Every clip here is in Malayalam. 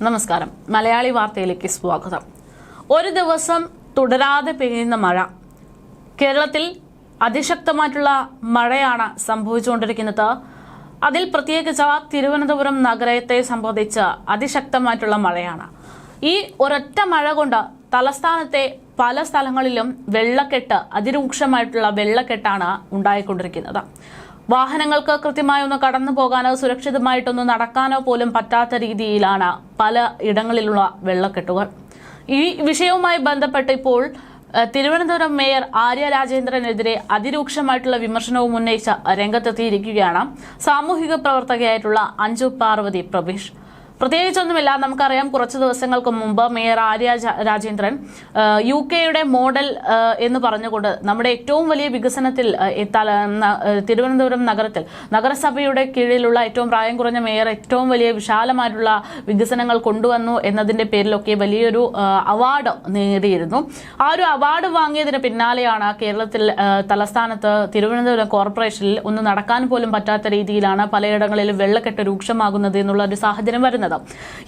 നമസ്കാരം. മലയാളി വാർത്തയിലേക്ക് സ്വാഗതം. ഒരു ദിവസം തുടരാതെ പെയ്യുന്ന മഴ. കേരളത്തിൽ അതിശക്തമായിട്ടുള്ള മഴയാണ് സംഭവിച്ചുകൊണ്ടിരിക്കുന്നത്. അതിൽ പ്രത്യേകിച്ച് തിരുവനന്തപുരം നഗരത്തെ സംബന്ധിച്ച് അതിശക്തമായിട്ടുള്ള മഴയാണ്. ഈ ഒരൊറ്റ മഴ കൊണ്ട് തലസ്ഥാനത്തെ പല സ്ഥലങ്ങളിലും വെള്ളക്കെട്ട്, അതിരൂക്ഷമായിട്ടുള്ള വെള്ളക്കെട്ടാണ് ഉണ്ടായിക്കൊണ്ടിരിക്കുന്നത്. വാഹനങ്ങൾക്ക് കൃത്യമായി ഒന്ന് കടന്നു പോകാനോ സുരക്ഷിതമായിട്ടൊന്ന് നടക്കാനോ പോലും പറ്റാത്ത രീതിയിലാണ് പല ഇടങ്ങളിലുള്ള വെള്ളക്കെട്ടുകൾ. ഈ വിഷയവുമായി ബന്ധപ്പെട്ട് ഇപ്പോൾ തിരുവനന്തപുരം മേയർ ആര്യ രാജേന്ദ്രനെതിരെ അതിരൂക്ഷമായിട്ടുള്ള വിമർശനവും ഉന്നയിച്ച രംഗത്തെത്തിയിരിക്കുകയാണ് സാമൂഹിക പ്രവർത്തകയായിട്ടുള്ള അഞ്ജു പാർവതി പ്രഭീഷ്. പ്രത്യേകിച്ചൊന്നുമില്ല, നമുക്കറിയാം കുറച്ച് ദിവസങ്ങൾക്ക് മുമ്പ് mayor Arya Rajendran UK model എന്ന് പറഞ്ഞുകൊണ്ട് നമ്മുടെ ഏറ്റവും വലിയ വികസനത്തിൽ തിരുവനന്തപുരം നഗരത്തിൽ നഗരസഭയുടെ കീഴിലുള്ള ഏറ്റവും പ്രായം കുറഞ്ഞ മേയർ ഏറ്റവും വലിയ വിശാലമായിട്ടുള്ള വികസനങ്ങൾ കൊണ്ടുവന്നു എന്നതിന്റെ പേരിലൊക്കെ വലിയൊരു അവാർഡ് നേടിയിരുന്നു. ആ ഒരു അവാർഡ് വാങ്ങിയതിന് പിന്നാലെയാണ് കേരളത്തിൽ തലസ്ഥാനത്ത് തിരുവനന്തപുരം കോർപ്പറേഷനിൽ ഒന്ന് നടക്കാൻ പോലും പറ്റാത്ത രീതിയിലാണ് പലയിടങ്ങളിലും വെള്ളക്കെട്ട് രൂക്ഷമാകുന്നത് എന്നുള്ള ഒരു സാഹചര്യം വരുന്നത്.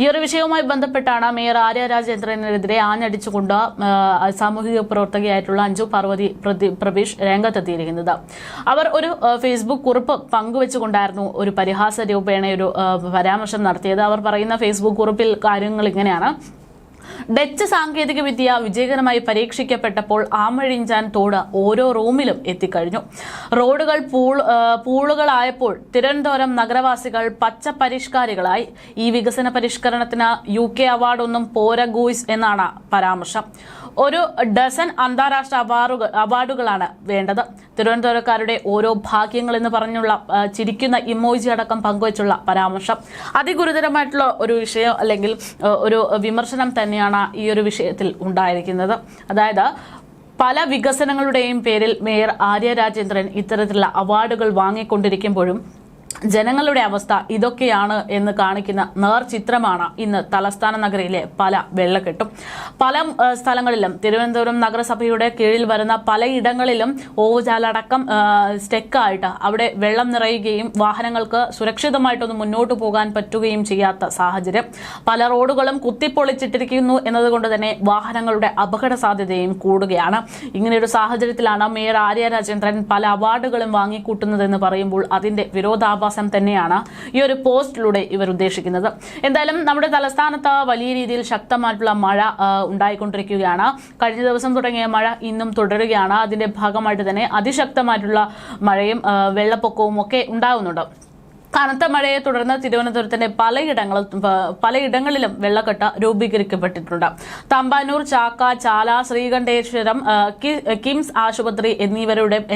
ഈ ഒരു വിഷയവുമായി ബന്ധപ്പെട്ടാണ് മേയർ ആര്യ രാജേന്ദ്രനെതിരെ ആഞ്ഞടിച്ചുകൊണ്ട് സാമൂഹിക പ്രവർത്തകയായിട്ടുള്ള അഞ്ജു പാർവതി പ്രഭീഷ് രംഗത്തെത്തിയിരിക്കുന്നത്. അവർ ഒരു ഫേസ്ബുക്ക് കുറിപ്പ് പങ്കുവെച്ചുകൊണ്ടായിരുന്നു ഒരു പരിഹാസ രൂപേണ ഒരു പരാമർശം നടത്തിയത്. അവർ പറയുന്ന ഫേസ്ബുക്ക് കുറിപ്പിൽ കാര്യങ്ങൾ ഇങ്ങനെയാണ്: ഡച്ച് സാങ്കേതിക വിദ്യ വിജയകരമായി പരീക്ഷിക്കപ്പെട്ടപ്പോൾ ആമഴിഞ്ചാൻ തോട് ഓരോ റൂമിലും എത്തിക്കഴിഞ്ഞു. റോഡുകൾ പൂളുകളായപ്പോൾ തിരുവനന്തപുരം നഗരവാസികൾ പച്ച പരിഷ്കാരികളായി. ഈ വികസന പരിഷ്കരണത്തിന് UK അവാർഡൊന്നും പോര ഗൂയ്സ് എന്നാണ് പരാമർശം. ഒരു ഡസൻ അന്താരാഷ്ട്ര അവാർഡുകളാണ് വേണ്ടത്. തിരുവനന്തപുരക്കാരുടെ ഓരോ ഭാഗ്യങ്ങൾ എന്ന് പറഞ്ഞുള്ള ചിരിക്കുന്ന ഇമോജി അടക്കം പങ്കുവച്ചുള്ള പരാമർശം. അതിഗുരുതരമായിട്ടുള്ള ഒരു വിഷയം അല്ലെങ്കിൽ ഒരു വിമർശനം തന്നെയാണ് ഈ ഒരു വിഷയത്തിൽ ഉണ്ടായിരിക്കുന്നത്. അതായത് പല വികസനങ്ങളുടെയും പേരിൽ മേയർ ആര്യ രാജേന്ദ്രൻ ഇത്തരത്തിലുള്ള അവാർഡുകൾ വാങ്ങിക്കൊണ്ടിരിക്കുമ്പോഴും ജനങ്ങളുടെ അവസ്ഥ ഇതൊക്കെയാണ് എന്ന് കാണിക്കുന്ന നേർചിത്രമാണ് ഇന്ന് തലസ്ഥാന നഗരയിലെ പല വെള്ളക്കെട്ടും. പല സ്ഥലങ്ങളിലും തിരുവനന്തപുരം നഗരസഭയുടെ കീഴിൽ വരുന്ന പലയിടങ്ങളിലും ഓവുചാലടക്കം സ്റ്റെക്കായിട്ട് അവിടെ വെള്ളം നിറയുകയും വാഹനങ്ങൾക്ക് സുരക്ഷിതമായിട്ടൊന്ന് മുന്നോട്ട് പോകാൻ പറ്റുകയും ചെയ്യാത്ത സാഹചര്യം. പല റോഡുകളും കുത്തിപ്പൊളിച്ചിട്ടിരിക്കുന്നു എന്നതുകൊണ്ട് തന്നെ വാഹനങ്ങളുടെ അപകട സാധ്യതയും കൂടുകയാണ്. ഇങ്ങനെയൊരു സാഹചര്യത്തിലാണ് മേയർ ആര്യ രാജേന്ദ്രൻ പല അവാർഡുകളും വാങ്ങിക്കൂട്ടുന്നതെന്ന് പറയുമ്പോൾ അതിന്റെ വിരോധാഭാസം തന്നെയാണ് ഈ ഒരു പോസ്റ്റിലൂടെ ഇവർ ഉദ്ദേശിക്കുന്നത്. എന്തായാലും നമ്മുടെ തലസ്ഥാനത്ത് വലിയ രീതിയിൽ ശക്തമായിട്ടുള്ള മഴ ഉണ്ടായിക്കൊണ്ടിരിക്കുകയാണ്. കഴിഞ്ഞ ദിവസം തുടങ്ങിയ മഴ ഇന്നും തുടരുകയാണ്. അതിന്റെ ഭാഗമായിട്ട് തന്നെ അതിശക്തമായിട്ടുള്ള മഴയും വെള്ളപ്പൊക്കവും ഒക്കെ ഉണ്ടാകുന്നുണ്ട്. കനത്ത മഴയെ തുടർന്ന് തിരുവനന്തപുരത്തിന്റെ പലയിടങ്ങളിലും വെള്ളക്കെട്ട് രൂപീകരിക്കപ്പെട്ടിട്ടുണ്ട്. തമ്പാനൂർ, ചാക്ക, ചാല, ശ്രീകണ്ഠേശ്വരം, കിംസ് ആശുപത്രി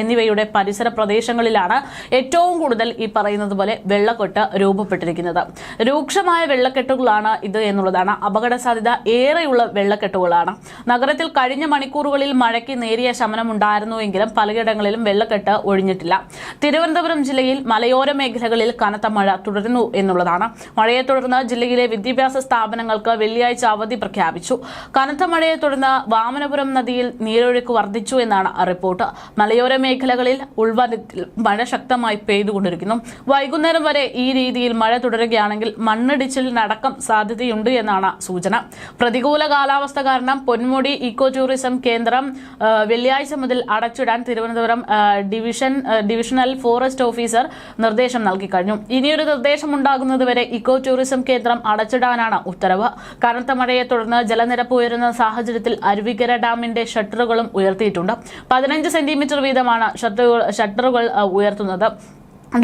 എന്നിവയുടെ പരിസര പ്രദേശങ്ങളിലാണ് ഏറ്റവും കൂടുതൽ ഈ പറയുന്നത് പോലെ വെള്ളക്കെട്ട് രൂപപ്പെട്ടിരിക്കുന്നത്. രൂക്ഷമായ വെള്ളക്കെട്ടുകളാണ് ഇത് എന്നുള്ളതാണ്. അപകട സാധ്യത ഏറെയുള്ള വെള്ളക്കെട്ടുകളാണ്. നഗരത്തിൽ കഴിഞ്ഞ മണിക്കൂറുകളിൽ മഴയ്ക്ക് നേരിയ ശമനമുണ്ടായിരുന്നുവെങ്കിലും പലയിടങ്ങളിലും വെള്ളക്കെട്ട് ഒഴിഞ്ഞിട്ടില്ല. തിരുവനന്തപുരം ജില്ലയിൽ മലയോര മേഖലകളിൽ കനത്ത മഴ തുടരുന്നു എന്നുള്ളതാണ്. മഴയെ തുടർന്ന് ജില്ലയിലെ വിദ്യാഭ്യാസ സ്ഥാപനങ്ങൾക്ക് വെള്ളിയാഴ്ച അവധി പ്രഖ്യാപിച്ചു. കനത്ത മഴയെ തുടർന്ന് വാമനപുരം നദിയിൽ നീരൊഴുക്ക് വർദ്ധിച്ചു എന്നാണ് റിപ്പോർട്ട്. മലയോര മേഖലകളിൽ ഉൾവനത്തിൽ മഴ ശക്തമായി പെയ്തുകൊണ്ടിരിക്കുന്നു. വൈകുന്നേരം വരെ ഈ രീതിയിൽ മഴ തുടരുകയാണെങ്കിൽ മണ്ണിടിച്ചിലിനടക്കം സാധ്യതയുണ്ട് എന്നാണ് സൂചന. പ്രതികൂല കാലാവസ്ഥ കാരണം പൊന്മുടി ഇക്കോ ടൂറിസം കേന്ദ്രം വെള്ളിയാഴ്ച മുതൽ അടച്ചിടാൻ തിരുവനന്തപുരം ഡിവിഷണൽ ഫോറസ്റ്റ് ഓഫീസർ നിർദ്ദേശം നൽകി കഴിഞ്ഞു. ഇനിയൊരു നിർദ്ദേശം ഉണ്ടാകുന്നതുവരെ ഇക്കോ ടൂറിസം കേന്ദ്രം അടച്ചിടാനാണ് ഉത്തരവ്. കനത്ത മഴയെ തുടർന്ന് ജലനിരപ്പ് ഉയരുന്ന സാഹചര്യത്തിൽ അരുവിക്കര ഡാമിന്റെ ഷട്ടറുകളും ഉയർത്തിയിട്ടുണ്ട്. 15 സെന്റിമീറ്റർ വീതമാണ് ഷട്ടറുകൾ ഉയർത്തുന്നത്.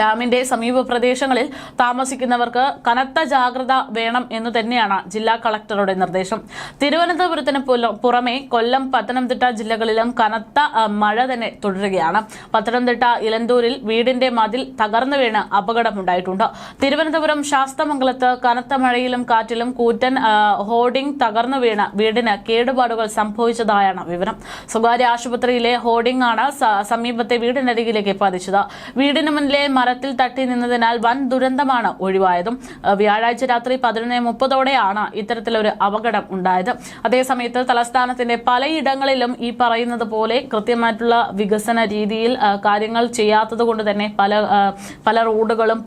ഡാമിന്റെ സമീപ പ്രദേശങ്ങളിൽ താമസിക്കുന്നവർക്ക് കനത്ത ജാഗ്രത വേണം എന്ന് തന്നെയാണ് ജില്ലാ കളക്ടറുടെ നിർദ്ദേശം. തിരുവനന്തപുരത്തിന് പുറമെ കൊല്ലം, പത്തനംതിട്ട ജില്ലകളിലും കനത്ത മഴ തന്നെ തുടരുകയാണ്. പത്തനംതിട്ട ഇലന്തൂരിൽ വീടിന്റെ മതിൽ തകർന്നു വീണ് അപകടമുണ്ടായിട്ടുണ്ട്. തിരുവനന്തപുരം ശാസ്തമംഗലത്ത് കനത്ത മഴയിലും കാറ്റിലും കൂറ്റൻ ഹോർഡിംഗ് തകർന്നു വീണ് വീടിന് കേടുപാടുകൾ സംഭവിച്ചതായാണ് വിവരം. സ്വകാര്യ ആശുപത്രിയിലെ ഹോർഡിംഗ് ആണ് സമീപത്തെ വീടിനരികിലേക്ക് പതിച്ചത്. വീടിന് മുന്നിലെ മരത്തിൽ തട്ടി നിന്നതിനാൽ വൻ ദുരന്തമാണ് ഒഴിവായതും. വ്യാഴാഴ്ച രാത്രി 11:30 ഇത്തരത്തിലൊരു അപകടം ഉണ്ടായത്. അതേസമയത്ത് തലസ്ഥാനത്തിന്റെ പലയിടങ്ങളിലും ഈ പറയുന്നത് പോലെ കൃത്യമായിട്ടുള്ള വികസന രീതിയിൽ കാര്യങ്ങൾ ചെയ്യാത്തത് കൊണ്ട് തന്നെ പല റോഡുകളും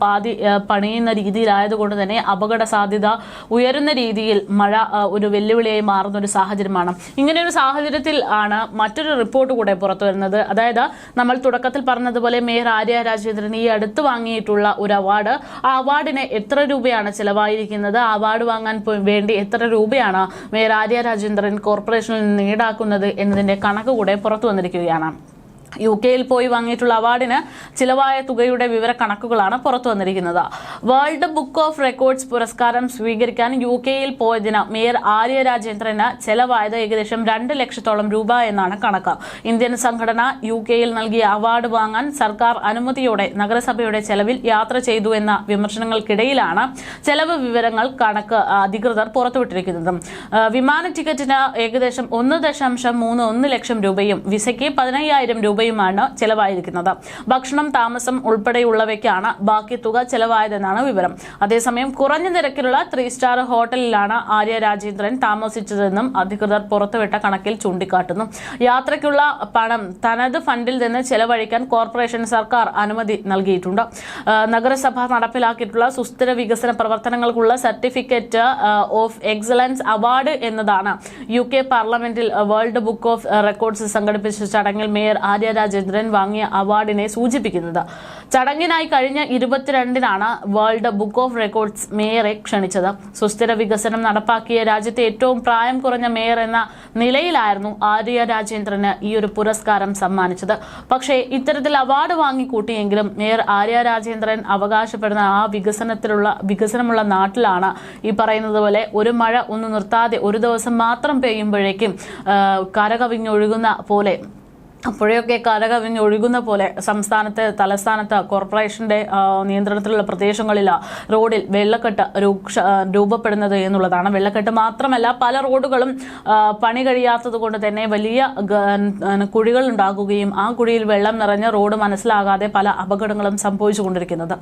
പണിയുന്ന രീതിയിലായതുകൊണ്ട് തന്നെ അപകട സാധ്യത ഉയരുന്ന രീതിയിൽ മഴ ഒരു വെല്ലുവിളിയായി മാറുന്ന ഒരു സാഹചര്യമാണ്. ഇങ്ങനെ ഒരു സാഹചര്യത്തിൽ ആണ് മറ്റൊരു റിപ്പോർട്ട് കൂടെ പുറത്തു വരുന്നത്. അതായത് നമ്മൾ തുടക്കത്തിൽ പറഞ്ഞതുപോലെ മേയർ ആര്യ രാജേന്ദ്രൻ ഈ അടുത്ത് വാങ്ങിയിട്ടുള്ള ഒരു അവാർഡ്, ആ അവാർഡിന് എത്ര രൂപയാണ് ചെലവായിരിക്കുന്നത്, അവാർഡ് വാങ്ങാൻ വേണ്ടി എത്ര രൂപയാണ് മേയർ ആര്യ രാജേന്ദ്രൻ കോർപ്പറേഷനിൽ നിന്ന് ഈടാക്കുന്നത് എന്നതിന്റെ കണക്ക് കൂടെ പുറത്തു വന്നിരിക്കുകയാണ്. UK പോയി വാങ്ങിയിട്ടുള്ള അവാർഡിന് ചിലവായ തുകയുടെ വിവര കണക്കുകളാണ് പുറത്തു വന്നിരിക്കുന്നത്. വേൾഡ് ബുക്ക് ഓഫ് റെക്കോർഡ്സ് പുരസ്കാരം സ്വീകരിക്കാൻ UK പോയതിന് മേയർ ആര്യ രാജേന്ദ്രന് ചെലവായത് ഏകദേശം 2 ലക്ഷത്തോളം രൂപ എന്നാണ് കണക്ക്. ഇന്ത്യൻ സംഘടന UK നൽകിയ അവാർഡ് വാങ്ങാൻ സർക്കാർ അനുമതിയോടെ നഗരസഭയുടെ ചെലവിൽ യാത്ര ചെയ്തു എന്ന വിമർശനങ്ങൾക്കിടയിലാണ് ചെലവ് വിവരങ്ങൾ കണക്ക് അധികൃതർ പുറത്തുവിട്ടിരിക്കുന്നത്. വിമാന ടിക്കറ്റിന് ഏകദേശം 1.31 ലക്ഷം രൂപയും വിസയ്ക്ക് 15,000 രൂപ ചെലവായിരിക്കുന്നത്. ഭക്ഷണം, താമസം ഉൾപ്പെടെയുള്ളവയ്ക്കാണ് ബാക്കി തുക ചെലവായതെന്നാണ് വിവരം. അതേസമയം കുറഞ്ഞ നിരക്കിലുള്ള 3 സ്റ്റാർ ഹോട്ടലിലാണ് ആര്യ രാജേന്ദ്രൻ താമസിച്ചതെന്നും അധികൃതർ പുറത്തുവിട്ട കണക്കിൽ ചൂണ്ടിക്കാട്ടുന്നു. യാത്രയ്ക്കുള്ള പണം തനത് ഫണ്ടിൽ നിന്ന് ചെലവഴിക്കാൻ കോർപ്പറേഷൻ സർക്കാർ അനുമതി നൽകിയിട്ടുണ്ട്. നഗരസഭ നടപ്പിലാക്കിയിട്ടുള്ള സുസ്ഥിര വികസന പ്രവർത്തനങ്ങൾക്കുള്ള സർട്ടിഫിക്കറ്റ് ഓഫ് എക്സലൻസ് അവാർഡ് എന്നതാണ് UK പാർലമെന്റിൽ വേൾഡ് ബുക്ക് ഓഫ് റെക്കോർഡ്സ് സംഘടിപ്പിച്ച ചടങ്ങിൽ മേയർ ആര്യ രാജേന്ദ്രൻ വാങ്ങിയ അവാർഡിനെ സൂചിപ്പിക്കുന്നത്. ചടങ്ങിനായി കഴിഞ്ഞ 22-നാണ് വേൾഡ് ബുക്ക് ഓഫ് റെക്കോർഡ്സ് മേയറെ ക്ഷണിച്ചത്. സുസ്ഥിര വികസനം നടപ്പാക്കിയ രാജ്യത്തെ ഏറ്റവും പ്രായം കുറഞ്ഞ മേയർ എന്ന നിലയിലായിരുന്നു ആര്യ രാജേന്ദ്രന് ഈ ഒരു പുരസ്കാരം സമ്മാനിച്ചത്. പക്ഷേ ഇത്തരത്തിൽ അവാർഡ് വാങ്ങിക്കൂട്ടിയെങ്കിലും മേയർ ആര്യ രാജേന്ദ്രൻ അവകാശപ്പെടുന്ന ആ വികസനമുള്ള നാട്ടിലാണ് ഈ പറയുന്നത് പോലെ ഒരു മഴ ഒന്ന് നിർത്താതെ ഒരു ദിവസം മാത്രം പെയ്യുമ്പോഴേക്കും കരകവിഞ്ഞൊഴുകുന്ന പോലെ, അപ്പോഴൊക്കെ കരകവിഞ്ഞൊഴുകുന്ന പോലെ തലസ്ഥാനത്ത് കോർപ്പറേഷന്റെ നിയന്ത്രണത്തിലുള്ള പ്രദേശങ്ങളിൽ റോഡിൽ വെള്ളക്കെട്ട് രൂപപ്പെടുന്നത് എന്നുള്ളതാണ്. വെള്ളക്കെട്ട് മാത്രമല്ല, പല റോഡുകളും പണി കഴിയാത്തത് കൊണ്ട് തന്നെ വലിയ കുഴികൾ ഉണ്ടാകുകയും ആ കുഴിയിൽ വെള്ളം നിറഞ്ഞ് റോഡ് മനസ്സിലാകാതെ പല അപകടങ്ങളും സംഭവിച്ചുകൊണ്ടിരിക്കുന്നത്.